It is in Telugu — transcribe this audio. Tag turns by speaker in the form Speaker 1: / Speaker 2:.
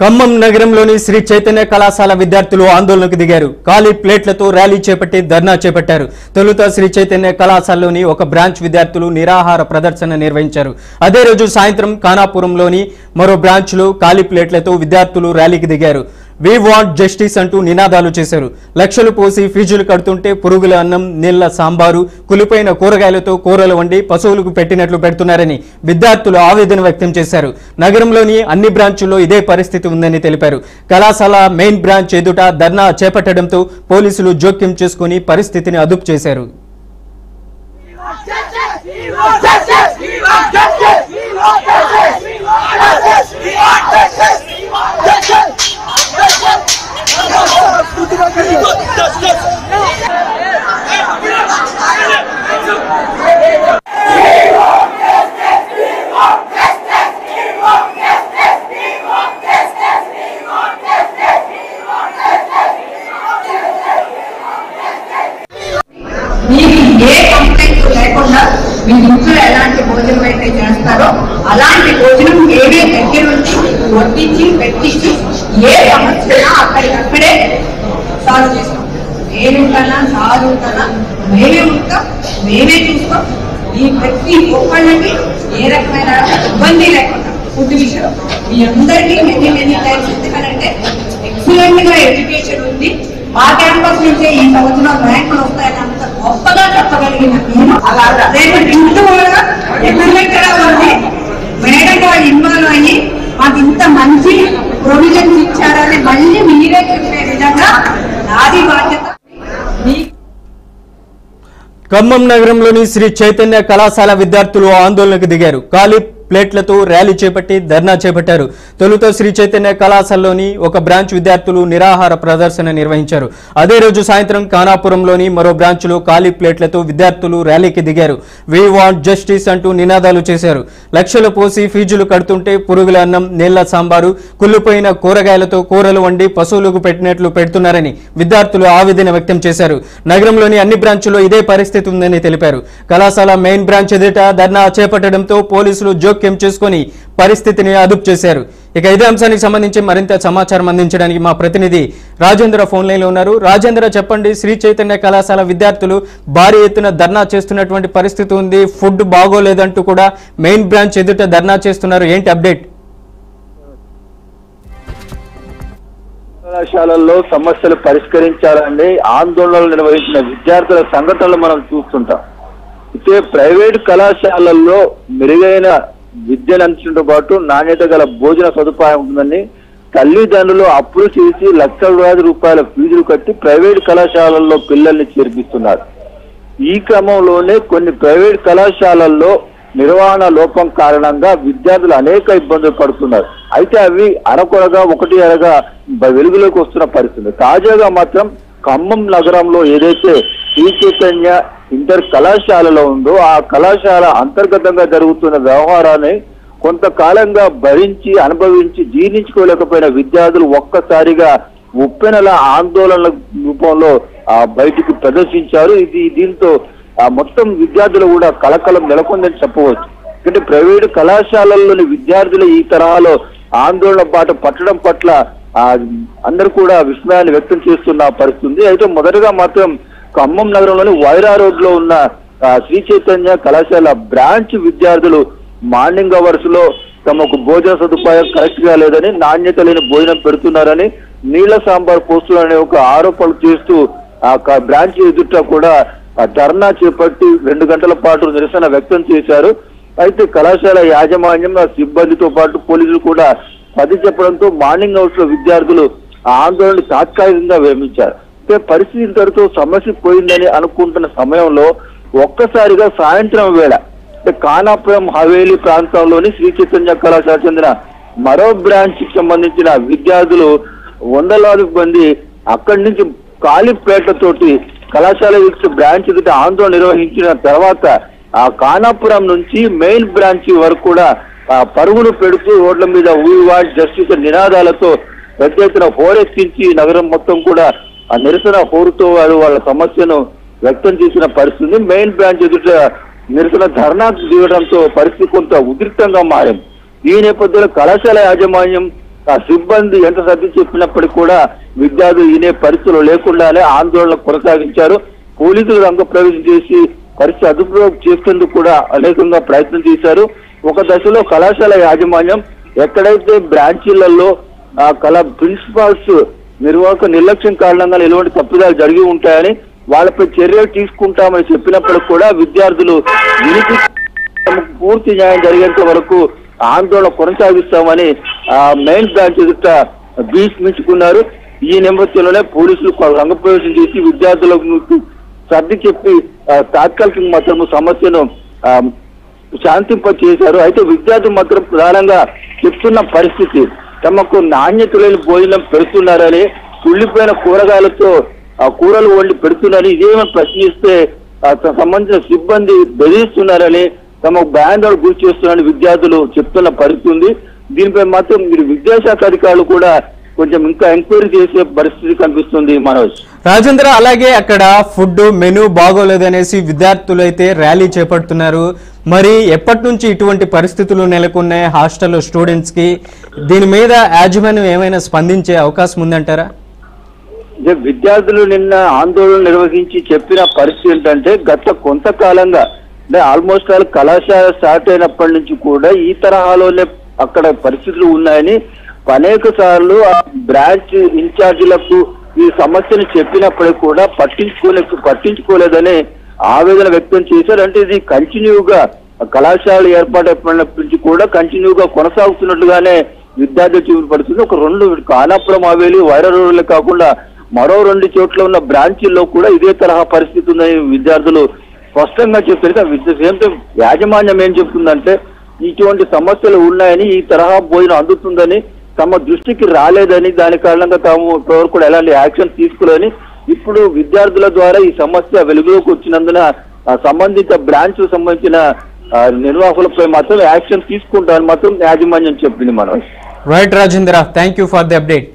Speaker 1: ఖమ్మం నగరంలోని శ్రీ చైతన్య కళాశాల విద్యార్థులు ఆందోళనకు దిగారు. ఖాళీ ప్లేట్లతో ర్యాలీ చేపట్టి ధర్నా చేపట్టారు. తొలుత శ్రీ చైతన్య కళాశాలలోని ఒక బ్రాంచ్ విద్యార్థులు నిరాహార ప్రదర్శన నిర్వహించారు. అదే రోజు సాయంత్రం ఖానాపురంలోని మరో బ్రాంచ్లో ఖాళీ ప్లేట్లతో విద్యార్థులు ర్యాలీకి దిగారు. వి వాంట్ జస్టిస్ అంటూ నినాదాలు చేశారు. లక్షలు పోసి ఫీజులు కడుతుంటే పురుగుల అన్నం, నీళ్ల సాంబారు, కులిపోయిన కూరగాయలతో కూరలు వండి పశువులకు పెట్టినట్లు పెడుతున్నారని విద్యార్థులు ఆవేదన వ్యక్తం చేశారు. నగరంలోని అన్ని బ్రాంచుల్లో ఇదే పరిస్థితి ఉందని తెలిపారు. కళాశాల మెయిన్ బ్రాంచ్ ఎదుట ధర్నా చేపట్టడంతో పోలీసులు జోక్యం చేసుకుని పరిస్థితిని అదుపు చేశారు.
Speaker 2: మీ ఇంట్లో ఎలాంటి భోజనం అయితే చేస్తారో అలాంటి భోజనం ఏవే దగ్గర నుంచి వడ్డించి పెట్టించి ఏ సమస్య అక్కడికక్కడే సాల్వ్ చేస్తాం. నేనుంటానా, సార్ ఉంటానా, మేమే ఉంటాం, మేమే చూస్తాం. ఈ ప్రతి ఒక్కళ్ళకి ఏ రకమైన ఇబ్బంది లేకుండా ఫుడ్ విషయం మీ అందరికీ మెనీ టైమ్స్ ఎందుకంటే ఎక్సలెంట్ గా ఎడ్యుకేషన్ ఉంది. మా క్యాంపస్ నుంచే ఈ సంవత్సరం ర్యాంకులు వస్తాయని అంత గొప్పగా చెప్పగలిగిన నేను రేపు ఇంట్లో కూడా ఎక్సలెంట్ గా ఉంది. మేడం వాళ్ళు ఇన్వాల్వ్ అయ్యి మాకు ఇంత మంచి ప్రొవిజన్స్ ఇచ్చారని మళ్ళీ మీరే చెప్పే విధంగా నాది బాధ్యత.
Speaker 1: ఖమ్మం నగరంలోని శ్రీ చైతన్య కళాశాల విద్యార్థులు ఆందోళనకు దిగారు. ఖాళీ ప్లేట్లతో ర్యాలీ చేపట్టి ధర్నా చేపట్టారు. తొలుత శ్రీ చైతన్య కళాశాలలోని ఒక బ్రాంచ్ విద్యార్థులు నిరాహార ప్రదర్శన నిర్వహించారు. అదే రోజు సాయంత్రం ఖానాపురంలోని మరో బ్రాంచ్లో ఖాళీ ప్లేట్లతో విద్యార్థులు ర్యాలీకి దిగారు. వి వాంట్ జస్టిస్ అంటూ నినాదాలు చేశారు. లక్షలు పోసి ఫీజులు కడుతుంటే పురుగుల అన్నం, నీళ్ల సాంబారు, కుళ్ళిపోయిన కూరగాయలతో కూరలు వండి పశువులకు పెట్టినట్లు పెడుతున్నారని విద్యార్థులు ఆవేదన వ్యక్తం చేశారు. నగరంలోని అన్ని బ్రాంచుల్లో ఇదే పరిస్థితి ఉందని తెలిపారు. కళాశాల మెయిన్ బ్రాంచ్ ఎదుట ధర్నా చేపట్టడంతో పోలీసులు జోక్యం చేసుకుని పరిస్థితిని అదుపు చేశారు. ఇక ఇదే అంశానికి సంబంధించి మరింత సమాచారం అందించడానికి మా ప్రతినిధి రాజేంద్ర ఫోన్ లైన్ లో ఉన్నారు. రాజేంద్ర, చెప్పండి, శ్రీ చైతన్య కళాశాల విద్యార్థులు భారీ ఎత్తున ధర్నా చేస్తున్నటువంటి పరిస్థితి ఉంది. ఫుడ్ బాగోలేదంటూ కూడా మెయిన్ బ్రాంచ్ ఎదుట ధర్నా చేస్తున్నారు. ఏంటి అప్డేట్?
Speaker 3: కళాశాలల్లో సమస్యలు పరిష్కరించాలని ఆందోళనలు నిర్వహించిన విద్యార్థుల సంఘటనలు మనం చూస్తుంటాం. అయితే ప్రైవేట్ కళాశాలల్లో మెరుగైన విద్యను అందించడంతో పాటు నాణ్యత గల భోజన సదుపాయం ఉంటుందని తల్లిదండ్రులు అప్పులు చేసి లక్షలాది రూపాయల ఫీజులు కట్టి ప్రైవేట్ కళాశాలల్లో పిల్లల్ని చేర్పిస్తున్నారు. ఈ క్రమంలోనే కొన్ని ప్రైవేట్ కళాశాలల్లో నిర్వహణ లోపం కారణంగా విద్యార్థులు అనేక ఇబ్బందులు పడుతున్నారు. అయితే అవి అరకొరగా ఒకటి అరగా వెలుగులోకి వస్తున్న పరిస్థితి. తాజాగా మాత్రం ఖమ్మం నగరంలో ఏదైతే శ్రీ చైతన్య ఇంటర్ కళాశాలలో ఉందో ఆ కళాశాల అంతర్గతంగా జరుగుతున్న వ్యవహారాన్ని కొంతకాలంగా భరించి అనుభవించి జీర్ణించుకోలేకపోయిన విద్యార్థులు ఒక్కసారిగా ఉప్పెనల ఆందోళనల రూపంలో బయటికి ప్రదర్శించారు. దీంతో మొత్తం విద్యార్థులు కూడా కలకలం నెలకొందని చెప్పవచ్చు. ఎందుకంటే ప్రైవేటు కళాశాలల్లోని విద్యార్థులు ఈ తరహాలో ఆందోళన బాట పట్టడం పట్ల అందరూ కూడా విస్మయాన్ని వ్యక్తం చేస్తున్న పరిస్థితి. అయితే మొదటగా మాత్రం ఖమ్మం నగరంలోని వైరా రోడ్ లో ఉన్న శ్రీ చైతన్య కళాశాల బ్రాంచ్ విద్యార్థులు మార్నింగ్ అవర్స్ లో తమకు భోజన సదుపాయం కరెక్ట్ గా లేదని, నాణ్యత లేని భోజనం పెడుతున్నారని, నీళ్ల సాంబార్ పోస్తున్నారని ఒక ఆరోపణలు చేస్తూ ఆ బ్రాంచ్ ఎదుట కూడా ధర్నా చేపట్టి 2 గంటల పాటు నిరసన వ్యక్తం చేశారు. అయితే కళాశాల యాజమాన్యం సిబ్బందితో పాటు పోలీసులు కూడా పది చెప్పడంతో మార్నింగ్ అవర్స్ లో విద్యార్థులు ఆందోళన తాత్కాలికంగా విరమించారు. పరిస్థితి ఇంతటితో సమస్య పోయిందని అనుకుంటున్న సమయంలో ఒక్కసారిగా సాయంత్రం వేళ ఖానాపురం హవేలీ ప్రాంతంలోని శ్రీ చైతన్య కళాశాల చెందిన మరో బ్రాంచ్ కి సంబంధించిన విద్యార్థులు వందలాది మంది అక్కడి నుంచి ఖాళీ ప్లేట్లతోటి కళాశాల బ్రాంచ్ ఎదుట ఆందోళన నిర్వహించిన తర్వాత ఆ ఖానాపురం నుంచి మెయిన్ బ్రాంచ్ వరకు కూడా పరుగులు పెడుతూ రోడ్ల మీద వీ వాంట్ జస్టిస్ నినాదాలతో పెద్ద ఎత్తున హోరెత్తించి నగరం మొత్తం కూడా ఆ నిరసన హోరుతో వాళ్ళ సమస్యను వ్యక్తం చేసిన పరిస్థితి. మెయిన్ బ్రాంచ్ ఎదుట నిరసన ధర్నాకు దిగడంతో పరిస్థితి కొంత ఉద్రిక్తంగా మారింది. ఈ నేపథ్యంలో కళాశాల యాజమాన్యం ఆ సిబ్బంది ఎంత సర్ది చెప్పినప్పటికీ కూడా విద్యార్థులు వినే పరిస్థితులు లేకుండానే ఆందోళన కొనసాగించారు. పోలీసులు రంగప్రవేశం చేసి పరిస్థితి అదుపులో చేసేందుకు కూడా అనేకంగా ప్రయత్నం చేశారు. ఒక దశలో కళాశాల యాజమాన్యం ఎక్కడైతే బ్రాంచీలలో ప్రిన్సిపాల్స్ నిర్వాహక నిర్లక్ష్యం కారణంగా ఎలాంటి తప్పిదాలు జరిగి ఉంటాయని వాళ్ళపై చర్యలు తీసుకుంటామని చెప్పినప్పటికీ కూడా విద్యార్థులు వినికి పూర్తి న్యాయం జరిగేంత వరకు ఆందోళన కొనసాగిస్తామని మెయిన్ బ్రాంచ్ ఎదుట భీష్మించుకున్నారు. ఈ నేపథ్యంలోనే పోలీసులు రంగప్రవేశం చేసి విద్యార్థులకు సర్ది చెప్పి తాత్కాలిక మాత్రం సమస్యను శాంతింప చేశారు. అయితే విద్యార్థులు మాత్రం ప్రధానంగా చెప్తున్న పరిస్థితి తమకు నాణ్యత లేని భోజనం పెడుతున్నారని, కుళ్ళిపోయిన కూరగాయలతో కూరలు వండి పెడుతున్నారని, ఇదేమో ప్రశ్నిస్తే సంబంధించిన సిబ్బంది బెదిరిస్తున్నారని, తమకు భయాందోళన గురి చేస్తున్నారని విద్యార్థులు చెప్తున్న పరిస్థితి ఉంది. దీనిపై మాత్రం మీరు విద్యాశాఖ అధికారులు కూడా కొంచెం ఇంకా ఎంక్వైరీ చేసే పరిస్థితి కనిపిస్తుంది. మనోజ్,
Speaker 1: రాజేంద్ర, అలాగే అక్కడ ఫుడ్ మెనూ బాగోలేదనేసి విద్యార్థులు అయితే ర్యాలీ చేపడుతున్నారు. మరి ఎప్పటి నుంచి ఇటువంటి పరిస్థితులు నెలకొన్నాయి హాస్టల్ స్టూడెంట్స్ కి? దీని మీద యాజమాన్యం ఏమైనా స్పందించే అవకాశం ఉందంటారా?
Speaker 3: విద్యార్థులు నిన్న ఆందోళన నిర్వహించి చెప్పిన పరిస్థితి ఏంటంటే గత కొంతకాలంగా అంటే ఆల్మోస్ట్ ఆల్ కళాశాల స్టార్ట్ అయినప్పటి నుంచి కూడా ఈ తరహాలోనే అక్కడ పరిస్థితులు ఉన్నాయని అనేక సార్లు బ్రాంచ్ ఇన్ఛార్జీలకు ఈ సమస్యను చెప్పినప్పటికీ కూడా పట్టించుకోలేదని ఆవేదన వ్యక్తం చేశారు. అంటే ఇది కంటిన్యూగా కళాశాల ఏర్పాటైనప్పటి నుంచి కూడా కంటిన్యూగా కొనసాగుతున్నట్లుగానే విద్యార్థులు చూపడుతుంది. ఒక 2 కానాపురం, హవేలి, వైరారోడ్లే కాకుండా మరో 2 చోట్ల ఉన్న బ్రాంచీల్లో కూడా ఇదే తరహా పరిస్థితి ఉందని విద్యార్థులు స్పష్టంగా చెప్పారు. యాజమాన్యం ఏం చెప్తుందంటే ఇటువంటి సమస్యలు ఉన్నాయని, ఈ తరహా భోజనం అందుతుందని తమ దృష్టికి రాలేదని, దాని కారణంగా తాము ఇప్పటివరకు కూడా ఎలాంటి యాక్షన్ తీసుకోలేదని, ఇప్పుడు విద్యార్థుల ద్వారా ఈ సమస్య వెలుగులోకి వచ్చినందున సంబంధిత బ్రాంచ్ సంబంధించిన నిర్వాహకులపై మాత్రం యాక్షన్ తీసుకుంటారని మాత్రం యాజమాన్యం చెప్పింది. Manoj,
Speaker 1: right Rajendra, thank you for the update.